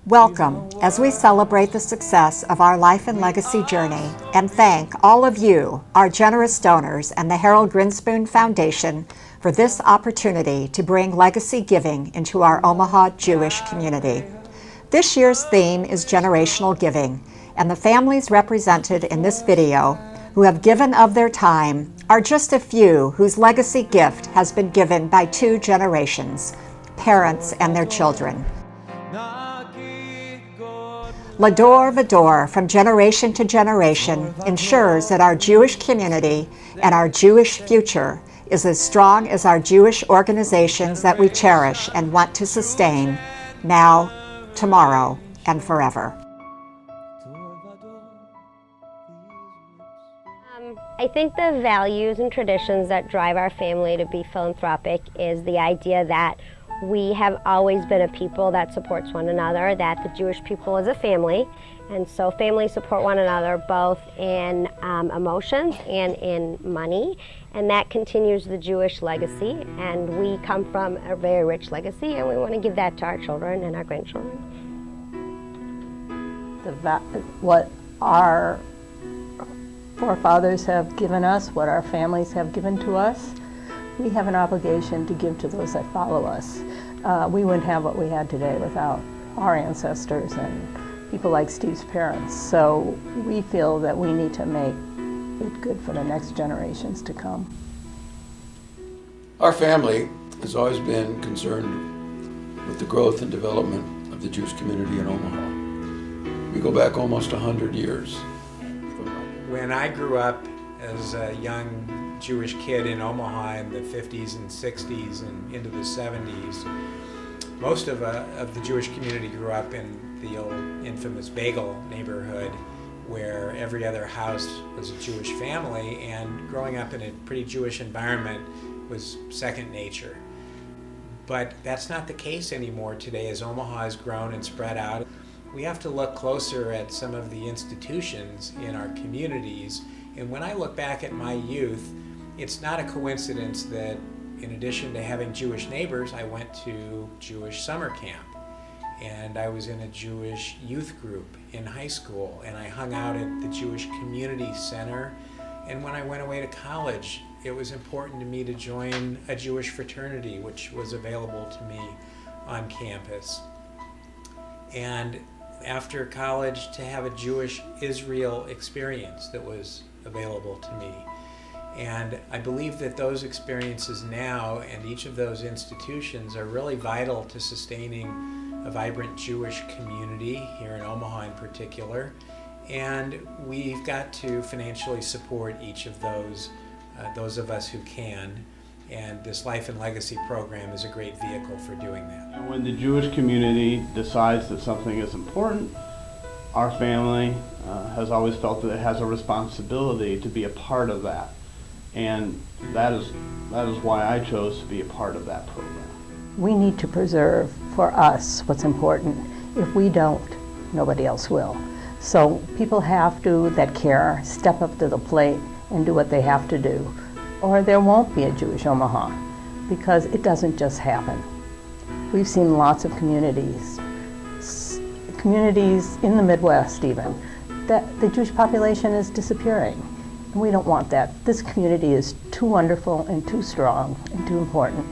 Welcome as we celebrate the success of our life and legacy journey and thank all of you, our generous donors, and the Harold Grinspoon Foundation for this opportunity to bring legacy giving into our Omaha Jewish community. This year's theme is generational giving, and the families represented in this video who have given of their time are just a few whose legacy gift has been given by two generations, parents and their children. L'Ador V'Ador, from generation to generation, ensures that our Jewish community and our Jewish future is as strong as our Jewish organizations that we cherish and want to sustain now, tomorrow, and forever. I think the values and traditions that drive our family to be philanthropic is the idea that we have always been a people that supports one another, that the Jewish people is a family, and so families support one another both in emotions and in money, and that continues the Jewish legacy, and we come from a very rich legacy, and we want to give that to our children and our grandchildren. What our forefathers have given us, what our families have given to us, we have an obligation to give to those that follow us. We wouldn't have what we had today without our ancestors and people like Steve's parents. So we feel that we need to make it good for the next generations to come. Our family has always been concerned with the growth and development of the Jewish community in Omaha. We go back almost 100 years. When I grew up as a young Jewish kid in Omaha in the 50s and 60s and into the 70s, most of the Jewish community grew up in the old infamous Bagel neighborhood where every other house was a Jewish family, and growing up in a pretty Jewish environment was second nature. But that's not the case anymore today as Omaha has grown and spread out. We have to look closer at some of the institutions in our communities, and when I look back at my youth, it's not a coincidence that in addition to having Jewish neighbors, I went to Jewish summer camp, and I was in a Jewish youth group in high school, and I hung out at the Jewish Community Center, and when I went away to college, it was important to me to join a Jewish fraternity, which was available to me on campus. And after college, to have a Jewish Israel experience that was available to me. And I believe that those experiences now and each of those institutions are really vital to sustaining a vibrant Jewish community here in Omaha in particular. And we've got to financially support each of those of us who can. And this Life and Legacy program is a great vehicle for doing that. When the Jewish community decides that something is important, our family has always felt that it has a responsibility to be a part of that. And that is why I chose to be a part of that program. We need to preserve for us what's important. If we don't, nobody else will. So people have to, that care, step up to the plate and do what they have to do, or there won't be a Jewish Omaha, because it doesn't just happen. We've seen lots of communities in the Midwest even, that the Jewish population is disappearing. And we don't want that. This community is too wonderful and too strong and too important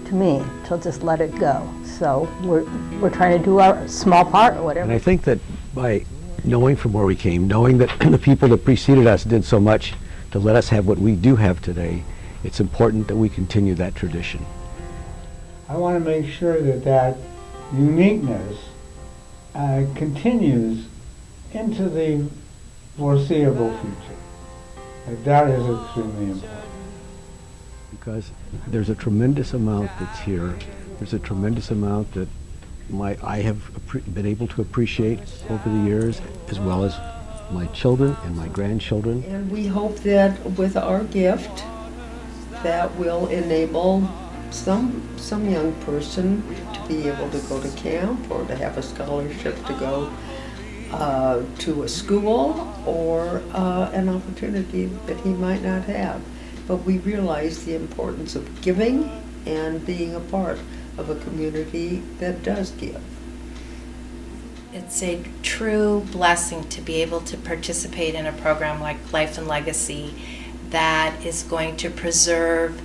to me to just let it go. So we're trying to do our small part or whatever. And I think that by knowing from where we came, knowing that the people that preceded us did so much to let us have what we do have today, it's important that we continue that tradition. I want to make sure that that uniqueness continues into the foreseeable future. That is extremely important. Because there's a tremendous amount that's here. There's a tremendous amount that I have been able to appreciate over the years, as well as my children and my grandchildren. And we hope that with our gift, that will enable some young person to be able to go to camp or to have a scholarship to go to a school or an opportunity that he might not have. But we realize the importance of giving and being a part of a community that does give. It's a true blessing to be able to participate in a program like Life and Legacy that is going to preserve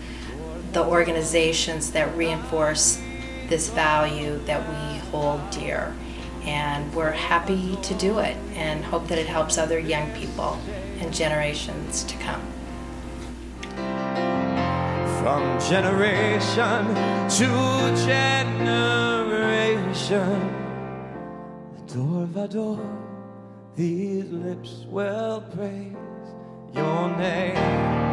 the organizations that reinforce this value that we hold dear. And we're happy to do it and hope that it helps other young people and generations to come. From generation to generation, door by door, these lips will praise your name.